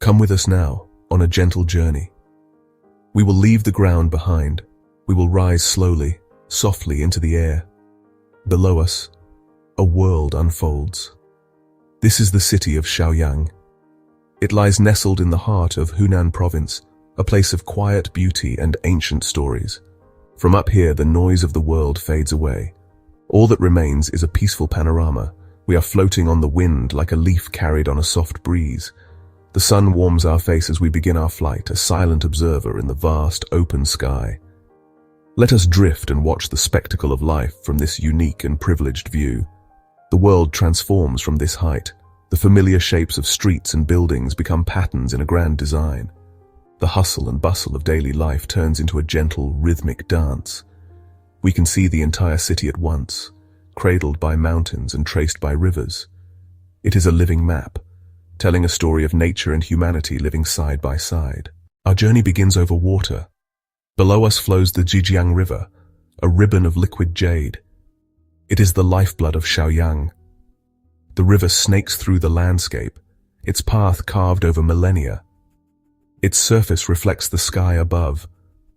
Come with us now, on a gentle journey. We will leave the ground behind. We will rise slowly, softly into the air. Below us, a world unfolds. This is the city of Shaoyang. It lies nestled in the heart of Hunan province, a place of quiet beauty and ancient stories. From up here, the noise of the world fades away. All that remains is a peaceful panorama. We are floating on the wind like a leaf carried on a soft breeze. The sun warms our face as we begin our flight, a silent observer in the vast, open sky. Let us drift and watch the spectacle of life from this unique and privileged view. The world transforms from this height. The familiar shapes of streets and buildings become patterns in a grand design. The hustle and bustle of daily life turns into a gentle, rhythmic dance. We can see the entire city at once, cradled by mountains and traced by rivers. It is a living map, telling a story of nature and humanity living side by side. Our journey begins over water. Below us flows the Zijiang River, a ribbon of liquid jade. It is the lifeblood of Shaoyang. The river snakes through the landscape, its path carved over millennia. Its surface reflects the sky above,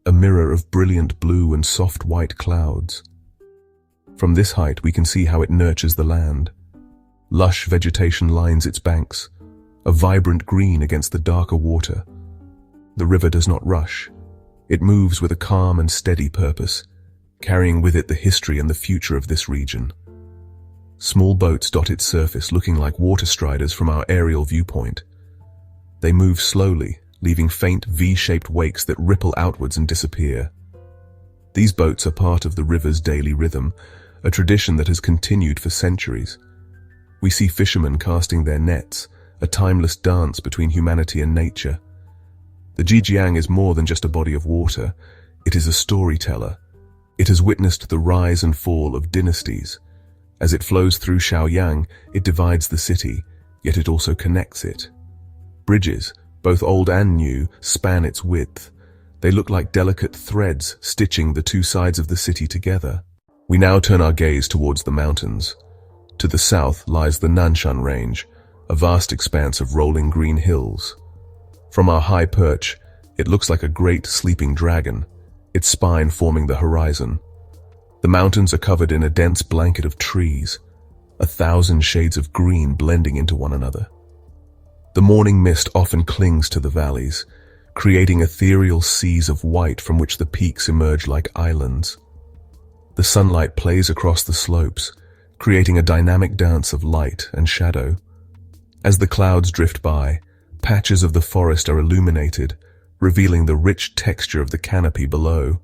a mirror of brilliant blue and soft white clouds. From this height we can see how it nurtures the land. Lush vegetation lines its banks, a vibrant green against the darker water. The river does not rush. It moves with a calm and steady purpose, carrying with it the history and the future of this region. Small boats dot its surface, looking like water striders from our aerial viewpoint. They move slowly, leaving faint V-shaped wakes that ripple outwards and disappear. These boats are part of the river's daily rhythm, a tradition that has continued for centuries. We see fishermen casting their nets, a timeless dance between humanity and nature. The Zijiang is more than just a body of water. It is a storyteller. It has witnessed the rise and fall of dynasties. As it flows through Shaoyang, it divides the city, yet it also connects it. Bridges, both old and new, span its width. They look like delicate threads stitching the two sides of the city together. We now turn our gaze towards the mountains. To the south lies the Nanshan range, a vast expanse of rolling green hills. From our high perch, it looks like a great sleeping dragon, its spine forming the horizon. The mountains are covered in a dense blanket of trees, 1,000 shades of green blending into one another. The morning mist often clings to the valleys, creating ethereal seas of white from which the peaks emerge like islands. The sunlight plays across the slopes, creating a dynamic dance of light and shadow. As the clouds drift by, patches of the forest are illuminated, revealing the rich texture of the canopy below.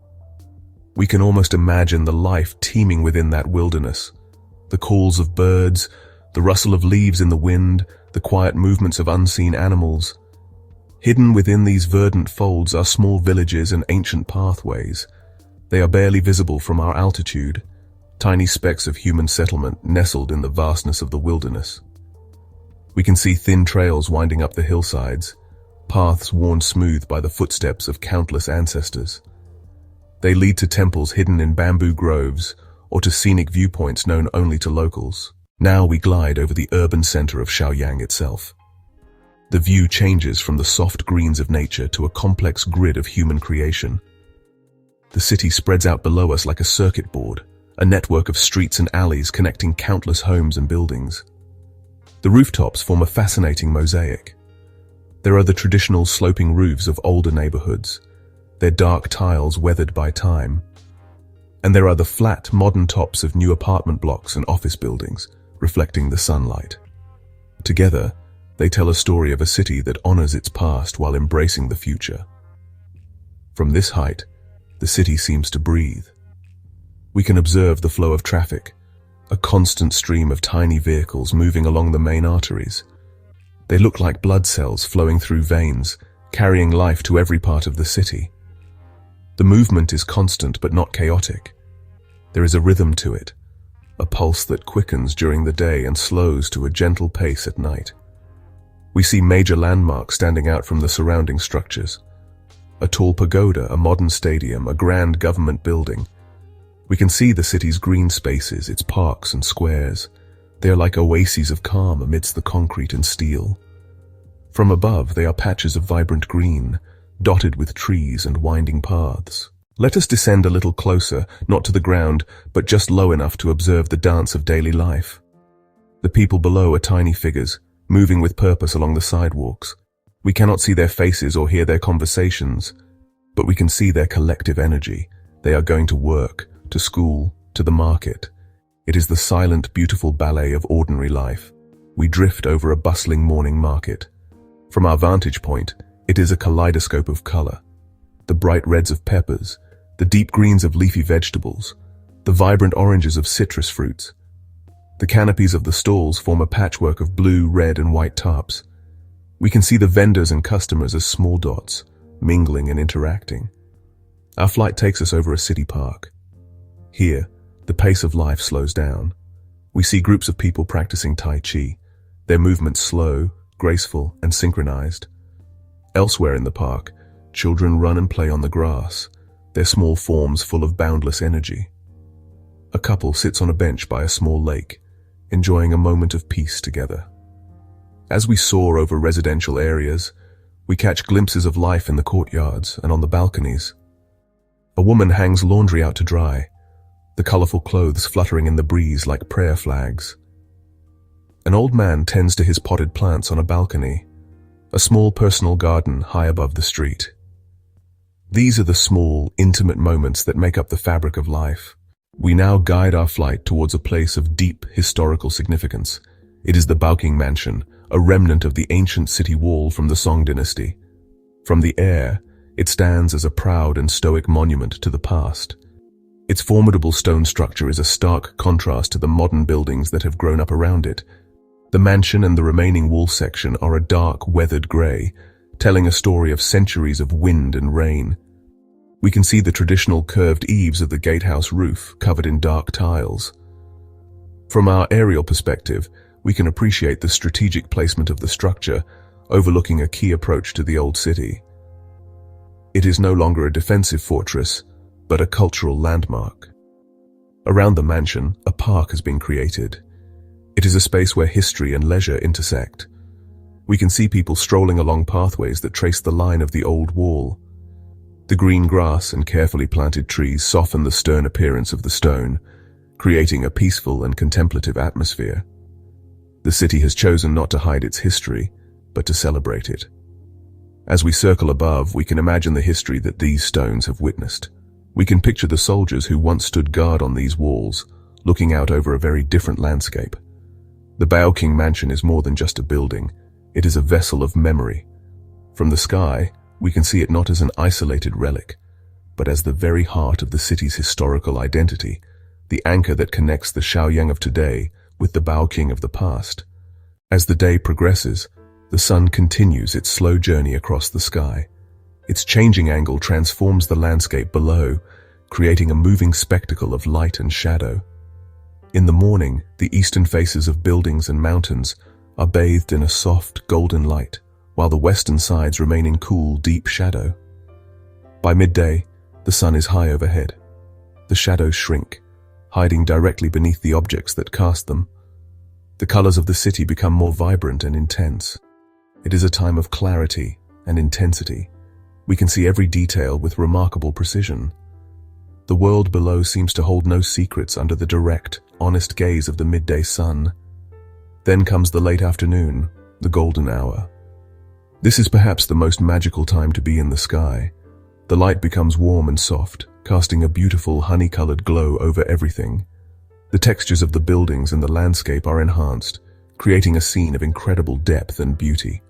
We can almost imagine the life teeming within that wilderness. The calls of birds, the rustle of leaves in the wind, the quiet movements of unseen animals. Hidden within these verdant folds are small villages and ancient pathways. They are barely visible from our altitude, tiny specks of human settlement nestled in the vastness of the wilderness. We can see thin trails winding up the hillsides, paths worn smooth by the footsteps of countless ancestors. They lead to temples hidden in bamboo groves or to scenic viewpoints known only to locals. Now we glide over the urban center of Shaoyang itself. The view changes from the soft greens of nature to a complex grid of human creation. The city spreads out below us like a circuit board, a network of streets and alleys connecting countless homes and buildings. The rooftops form a fascinating mosaic. There are the traditional sloping roofs of older neighborhoods, their dark tiles weathered by time. And there are the flat, modern tops of new apartment blocks and office buildings, reflecting the sunlight. Together, they tell a story of a city that honors its past while embracing the future. From this height, the city seems to breathe. We can observe the flow of traffic, a constant stream of tiny vehicles moving along the main arteries. They look like blood cells flowing through veins, carrying life to every part of the city. The movement is constant but not chaotic. There is a rhythm to it, a pulse that quickens during the day and slows to a gentle pace at night. We see major landmarks standing out from the surrounding structures. A tall pagoda, a modern stadium, a grand government building. We can see the city's green spaces, its parks and squares. They are like oases of calm amidst the concrete and steel. From above, they are patches of vibrant green, dotted with trees and winding paths. Let us descend a little closer, not to the ground, but just low enough to observe the dance of daily life. The people below are tiny figures, moving with purpose along the sidewalks. We cannot see their faces or hear their conversations, but we can see their collective energy. They are going to work, to school, to the market. It is the silent, beautiful ballet of ordinary life. We drift over a bustling morning market. From our vantage point, it is a kaleidoscope of color. The bright reds of peppers, the deep greens of leafy vegetables, the vibrant oranges of citrus fruits. The canopies of the stalls form a patchwork of blue, red, and white tarps. We can see the vendors and customers as small dots, mingling and interacting. Our flight takes us over a city park. Here, the pace of life slows down. We see groups of people practicing Tai Chi, their movements slow, graceful, and synchronized. Elsewhere in the park, children run and play on the grass, their small forms full of boundless energy. A couple sits on a bench by a small lake, enjoying a moment of peace together. As we soar over residential areas, we catch glimpses of life in the courtyards and on the balconies. A woman hangs laundry out to dry, the colorful clothes fluttering in the breeze like prayer flags. An old man tends to his potted plants on a balcony, a small personal garden high above the street. These are the small, intimate moments that make up the fabric of life. We now guide our flight towards a place of deep historical significance. It is the Baoqing Mansion, a remnant of the ancient city wall from the Song dynasty. From the air, it stands as a proud and stoic monument to the past. Its formidable stone structure is a stark contrast to the modern buildings that have grown up around it. The mansion and the remaining wall section are a dark, weathered grey, telling a story of centuries of wind and rain. We can see the traditional curved eaves of the gatehouse roof covered in dark tiles. From our aerial perspective, we can appreciate the strategic placement of the structure, overlooking a key approach to the old city. It is no longer a defensive fortress, but a cultural landmark. Around the mansion, a park has been created. It is a space where history and leisure intersect. We can see people strolling along pathways that trace the line of the old wall. The green grass and carefully planted trees soften the stern appearance of the stone, creating a peaceful and contemplative atmosphere. The city has chosen not to hide its history, but to celebrate it. As we circle above, we can imagine the history that these stones have witnessed. We can picture the soldiers who once stood guard on these walls, looking out over a very different landscape. The Baoqing Mansion is more than just a building. It is a vessel of memory. From the sky, we can see it not as an isolated relic, but as the very heart of the city's historical identity, the anchor that connects the Shaoyang of today with the Baoqing of the past. As the day progresses, the sun continues its slow journey across the sky. Its changing angle transforms the landscape below, creating a moving spectacle of light and shadow. In the morning, the eastern faces of buildings and mountains are bathed in a soft, golden light, while the western sides remain in cool, deep shadow. By midday, the sun is high overhead. The shadows shrink, hiding directly beneath the objects that cast them. The colors of the city become more vibrant and intense. It is a time of clarity and intensity. We can see every detail with remarkable precision. The world below seems to hold no secrets under the direct, honest gaze of the midday sun. Then comes the late afternoon, the golden hour. This is perhaps the most magical time to be in the sky. The light becomes warm and soft, casting a beautiful honey-colored glow over everything. The textures of the buildings and the landscape are enhanced, creating a scene of incredible depth and beauty.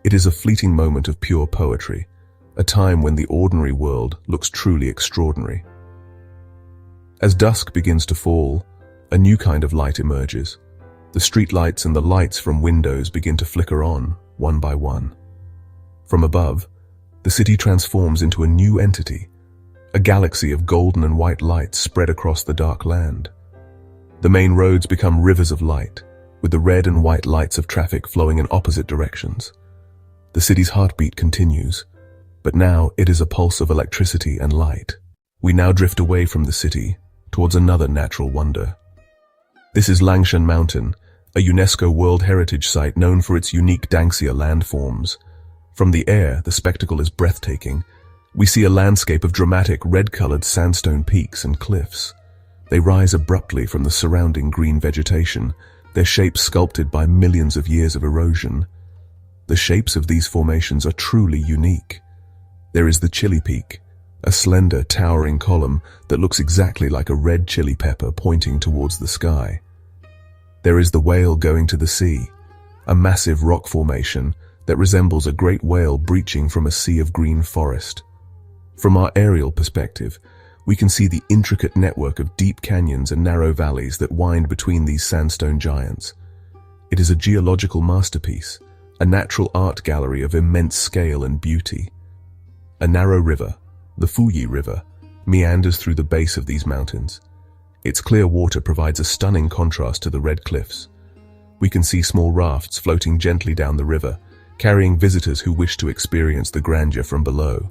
It is a fleeting moment of pure poetry, a time when the ordinary world looks truly extraordinary. As dusk begins to fall, a new kind of light emerges. The street lights and the lights from windows begin to flicker on, one by one. From above, the city transforms into a new entity, a galaxy of golden and white lights spread across the dark land. The main roads become rivers of light, with the red and white lights of traffic flowing in opposite directions. The city's heartbeat continues, but now it is a pulse of electricity and light. We now drift away from the city, towards another natural wonder. This is Langshan Mountain, a UNESCO World Heritage Site known for its unique Dangxia landforms. From the air, the spectacle is breathtaking. We see a landscape of dramatic red-colored sandstone peaks and cliffs. They rise abruptly from the surrounding green vegetation, their shapes sculpted by millions of years of erosion. The shapes of these formations are truly unique. There is the chili peak, a slender, towering column that looks exactly like a red chili pepper pointing towards the sky. There is the whale going to the sea, a massive rock formation that resembles a great whale breaching from a sea of green forest. From our aerial perspective, we can see the intricate network of deep canyons and narrow valleys that wind between these sandstone giants. It is a geological masterpiece, a natural art gallery of immense scale and beauty. A narrow river, the Fuyi River, meanders through the base of these mountains. Its clear water provides a stunning contrast to the red cliffs. We can see small rafts floating gently down the river, carrying visitors who wish to experience the grandeur from below.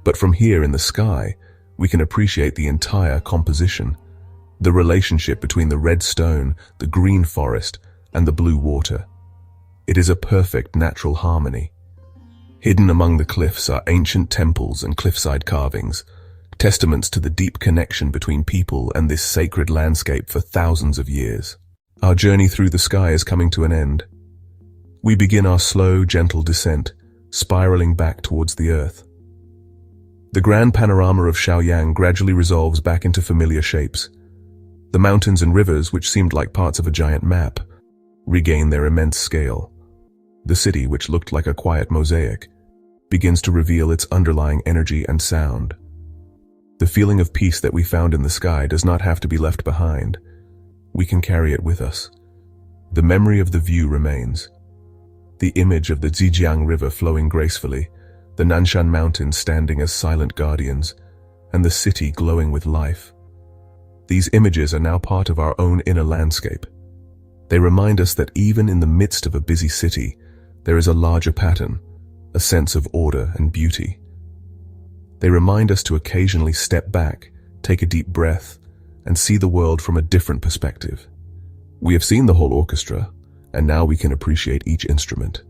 But from here in the sky, we can appreciate the entire composition, the relationship between the red stone, the green forest, and the blue water. It is a perfect natural harmony. Hidden among the cliffs are ancient temples and cliffside carvings, testaments to the deep connection between people and this sacred landscape for thousands of years. Our journey through the sky is coming to an end. We begin our slow, gentle descent, spiraling back towards the earth. The grand panorama of Shaoyang gradually resolves back into familiar shapes. The mountains and rivers, which seemed like parts of a giant map, regain their immense scale. The city, which looked like a quiet mosaic, begins to reveal its underlying energy and sound. The feeling of peace that we found in the sky does not have to be left behind. We can carry it with us. The memory of the view remains. The image of the Zijiang River flowing gracefully, the Nanshan Mountains standing as silent guardians, and the city glowing with life. These images are now part of our own inner landscape. They remind us that even in the midst of a busy city, there is a larger pattern, a sense of order and beauty. They remind us to occasionally step back, take a deep breath, and see the world from a different perspective. We have seen the whole orchestra, and now we can appreciate each instrument.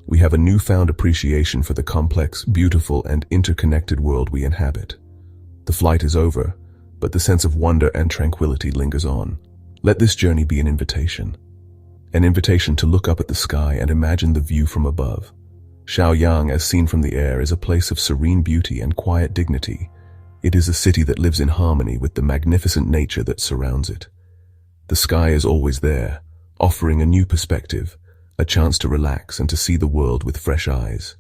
We have a newfound appreciation for the complex, beautiful, and interconnected world we inhabit. The flight is over, but the sense of wonder and tranquility lingers on. Let this journey be an invitation to look up at the sky and imagine the view from above. Shaoyang, as seen from the air, is a place of serene beauty and quiet dignity. It is a city that lives in harmony with the magnificent nature that surrounds it. The sky is always there, offering a new perspective, a chance to relax and to see the world with fresh eyes.